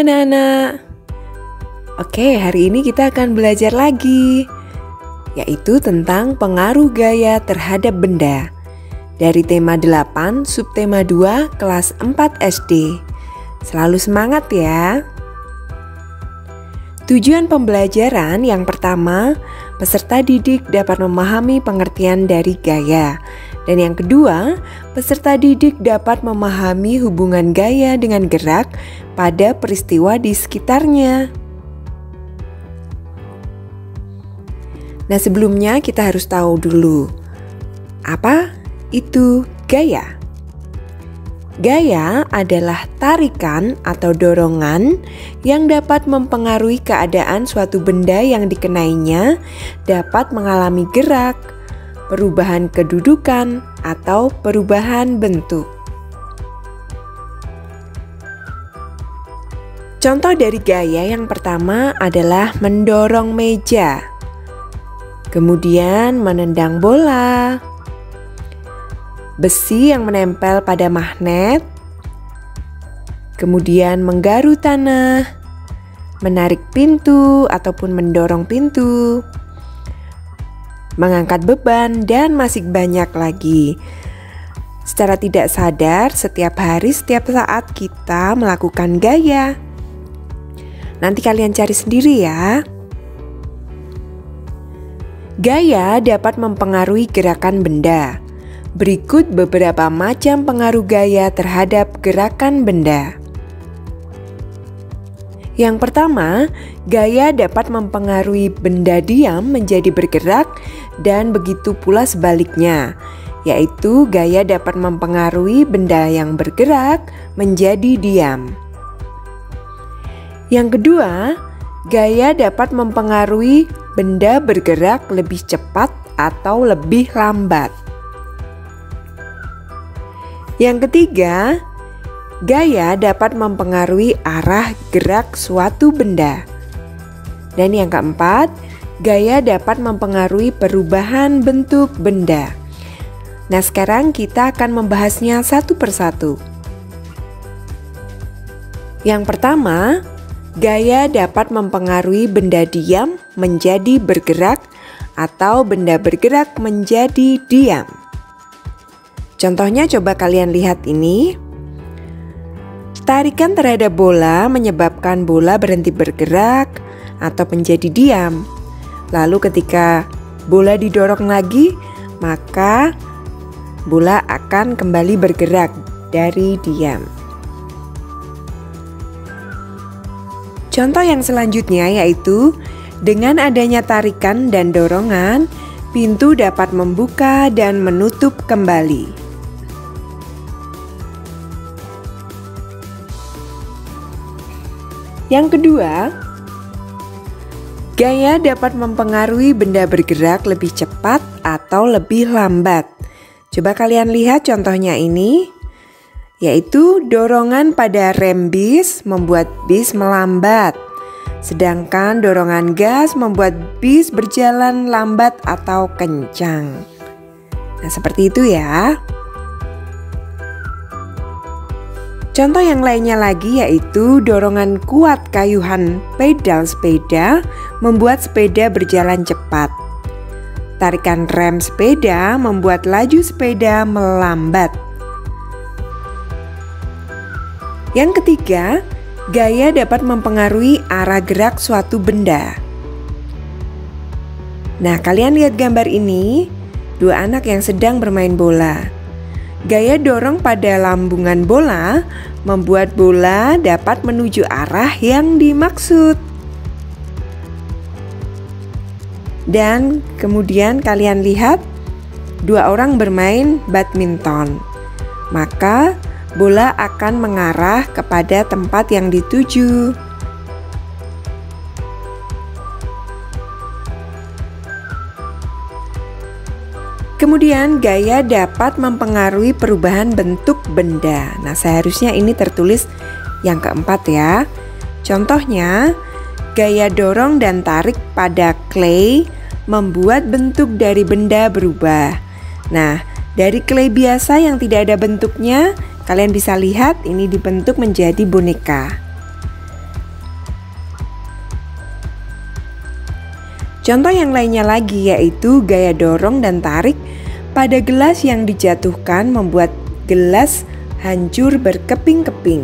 anak-anak. Oke, hari ini kita akan belajar lagi, yaitu tentang pengaruh gaya terhadap benda. Dari tema 8, subtema 2, kelas 4 SD. Selalu semangat ya. Tujuan pembelajaran yang pertama, peserta didik dapat memahami pengertian dari gaya. Dan yang kedua, peserta didik dapat memahami hubungan gaya dengan gerak pada peristiwa di sekitarnya. Nah, sebelumnya kita harus tahu dulu, apa itu gaya? Gaya adalah tarikan atau dorongan yang dapat mempengaruhi keadaan suatu benda yang dikenainya, dapat mengalami gerak, perubahan kedudukan, atau perubahan bentuk. Contoh dari gaya yang pertama adalah mendorong meja, kemudian menendang bola, besi yang menempel pada magnet, kemudian menggaru tanah, menarik pintu ataupun mendorong pintu, mengangkat beban, dan masih banyak lagi. Secara tidak sadar, setiap hari, setiap saat kita melakukan gaya. Nanti kalian cari sendiri ya. Gaya dapat mempengaruhi gerakan benda. Berikut beberapa macam pengaruh gaya terhadap gerakan benda. Yang pertama, gaya dapat mempengaruhi benda diam menjadi bergerak dan begitu pula sebaliknya, yaitu gaya dapat mempengaruhi benda yang bergerak menjadi diam. Yang kedua, gaya dapat mempengaruhi benda bergerak lebih cepat atau lebih lambat. Yang ketiga, gaya dapat mempengaruhi arah gerak suatu benda. Dan yang keempat, gaya dapat mempengaruhi perubahan bentuk benda. Nah, sekarang kita akan membahasnya satu persatu. Yang pertama, gaya dapat mempengaruhi benda diam menjadi bergerak atau benda bergerak menjadi diam. Contohnya coba kalian lihat ini. Tarikan terhadap bola menyebabkan bola berhenti bergerak atau menjadi diam. Lalu ketika bola didorong lagi, maka bola akan kembali bergerak dari diam. Contoh yang selanjutnya yaitu dengan adanya tarikan dan dorongan, pintu dapat membuka dan menutup kembali. Yang kedua, gaya dapat mempengaruhi benda bergerak lebih cepat atau lebih lambat. Coba kalian lihat contohnya ini, yaitu dorongan pada rem bis membuat bis melambat, sedangkan dorongan gas membuat bis berjalan lambat atau kencang. Nah, seperti itu ya. Contoh yang lainnya lagi yaitu dorongan kuat kayuhan pedal sepeda membuat sepeda berjalan cepat. Tarikan rem sepeda membuat laju sepeda melambat. Yang ketiga, gaya dapat mempengaruhi arah gerak suatu benda. Nah, kalian lihat gambar ini, dua anak yang sedang bermain bola. Gaya dorong pada lambungan bola membuat bola dapat menuju arah yang dimaksud. Dan kemudian kalian lihat dua orang bermain badminton. Maka bola akan mengarah kepada tempat yang dituju. Kemudian gaya dapat mempengaruhi perubahan bentuk benda. Nah, seharusnya ini tertulis yang keempat ya. Contohnya, gaya dorong dan tarik pada clay membuat bentuk dari benda berubah. Nah, dari clay biasa yang tidak ada bentuknya, kalian bisa lihat ini dibentuk menjadi boneka. Contoh yang lainnya lagi yaitu gaya dorong dan tarik pada gelas yang dijatuhkan membuat gelas hancur berkeping-keping.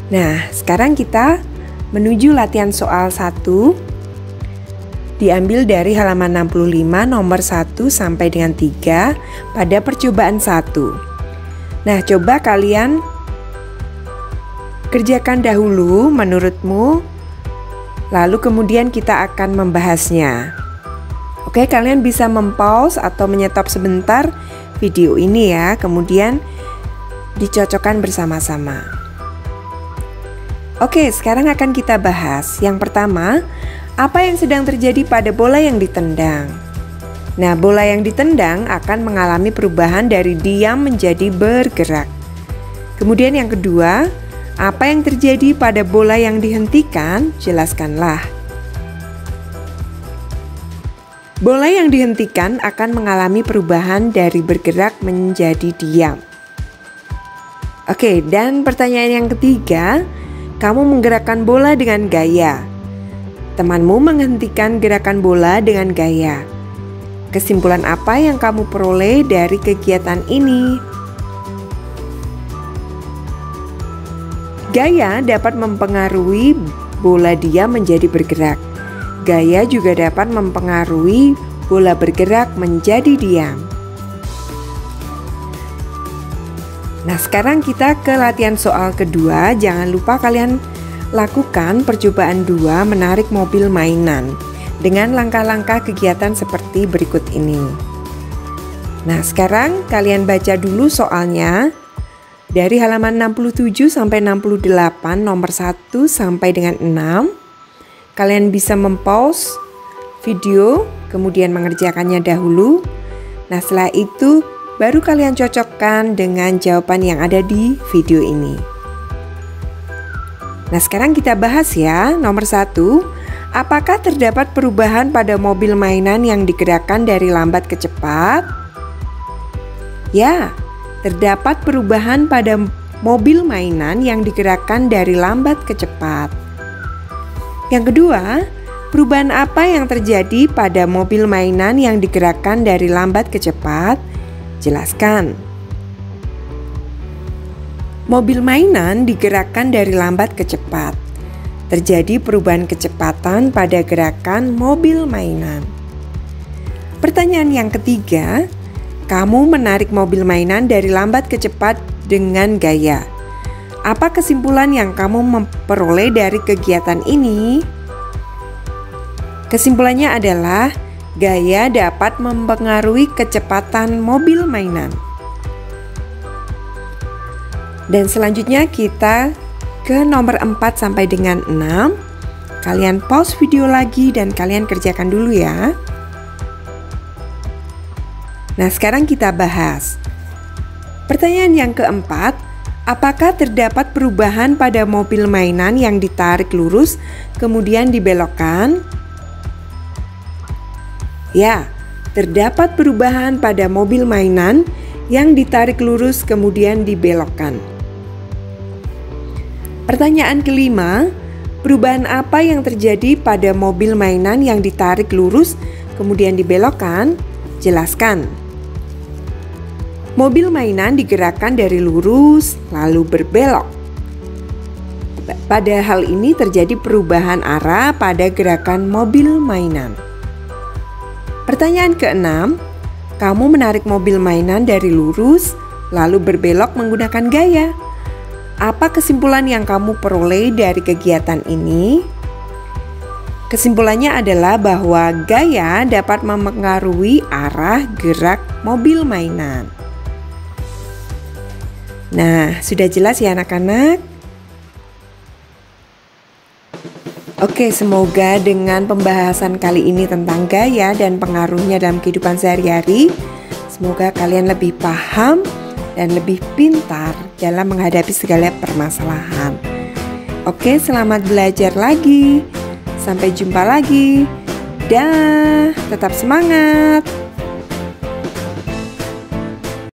Nah, sekarang kita menuju latihan soal 1. Diambil dari halaman 65 nomor 1 sampai dengan 3 pada percobaan 1. Nah, coba kalian kerjakan dahulu menurutmu, lalu kemudian kita akan membahasnya. Oke, kalian bisa mempause atau menyetop sebentar video ini ya, kemudian dicocokkan bersama-sama. Oke, sekarang akan kita bahas. Yang pertama, apa yang sedang terjadi pada bola yang ditendang? Nah, bola yang ditendang akan mengalami perubahan dari diam menjadi bergerak. Kemudian yang kedua, apa yang terjadi pada bola yang dihentikan? Jelaskanlah. Bola yang dihentikan akan mengalami perubahan dari bergerak menjadi diam. Oke, dan pertanyaan yang ketiga, kamu menggerakkan bola dengan gaya. Temanmu menghentikan gerakan bola dengan gaya. Kesimpulan apa yang kamu peroleh dari kegiatan ini? Gaya dapat mempengaruhi bola diam menjadi bergerak. Gaya juga dapat mempengaruhi bola bergerak menjadi diam. Nah, sekarang kita ke latihan soal kedua. Jangan lupa kalian lakukan percobaan 2 menarik mobil mainan dengan langkah-langkah kegiatan seperti berikut ini. Nah, sekarang kalian baca dulu soalnya dari halaman 67 sampai 68 nomor 1 sampai dengan 6. Kalian bisa mempause video kemudian mengerjakannya dahulu. Nah, setelah itu baru kalian cocokkan dengan jawaban yang ada di video ini. Nah, sekarang kita bahas ya. Nomor 1, apakah terdapat perubahan pada mobil mainan yang digerakkan dari lambat ke cepat? Ya, terdapat perubahan pada mobil mainan yang digerakkan dari lambat ke cepat. Yang kedua, perubahan apa yang terjadi pada mobil mainan yang digerakkan dari lambat ke cepat? Jelaskan. Mobil mainan digerakkan dari lambat ke cepat. Terjadi perubahan kecepatan pada gerakan mobil mainan. Pertanyaan yang ketiga, kamu menarik mobil mainan dari lambat ke cepat dengan gaya. Apa kesimpulan yang kamu memperoleh dari kegiatan ini? Kesimpulannya adalah gaya dapat mempengaruhi kecepatan mobil mainan. Dan selanjutnya kita ke nomor 4 sampai dengan 6. Kalian pause video lagi dan kalian kerjakan dulu ya. Nah, sekarang kita bahas. Pertanyaan yang keempat, apakah terdapat perubahan pada mobil mainan yang ditarik lurus kemudian dibelokkan? Ya, terdapat perubahan pada mobil mainan yang ditarik lurus kemudian dibelokkan. Pertanyaan kelima, perubahan apa yang terjadi pada mobil mainan yang ditarik lurus kemudian dibelokkan? Jelaskan. Mobil mainan digerakkan dari lurus lalu berbelok. Pada hal ini terjadi perubahan arah pada gerakan mobil mainan. Pertanyaan keenam, kamu menarik mobil mainan dari lurus lalu berbelok menggunakan gaya. Apa kesimpulan yang kamu peroleh dari kegiatan ini? Kesimpulannya adalah bahwa gaya dapat mempengaruhi arah gerak mobil mainan. Nah, sudah jelas ya anak-anak? Oke, semoga dengan pembahasan kali ini tentang gaya dan pengaruhnya dalam kehidupan sehari-hari, semoga kalian lebih paham dan lebih pintar dalam menghadapi segala permasalahan. Oke, selamat belajar lagi. Sampai jumpa lagi. Dah, tetap semangat.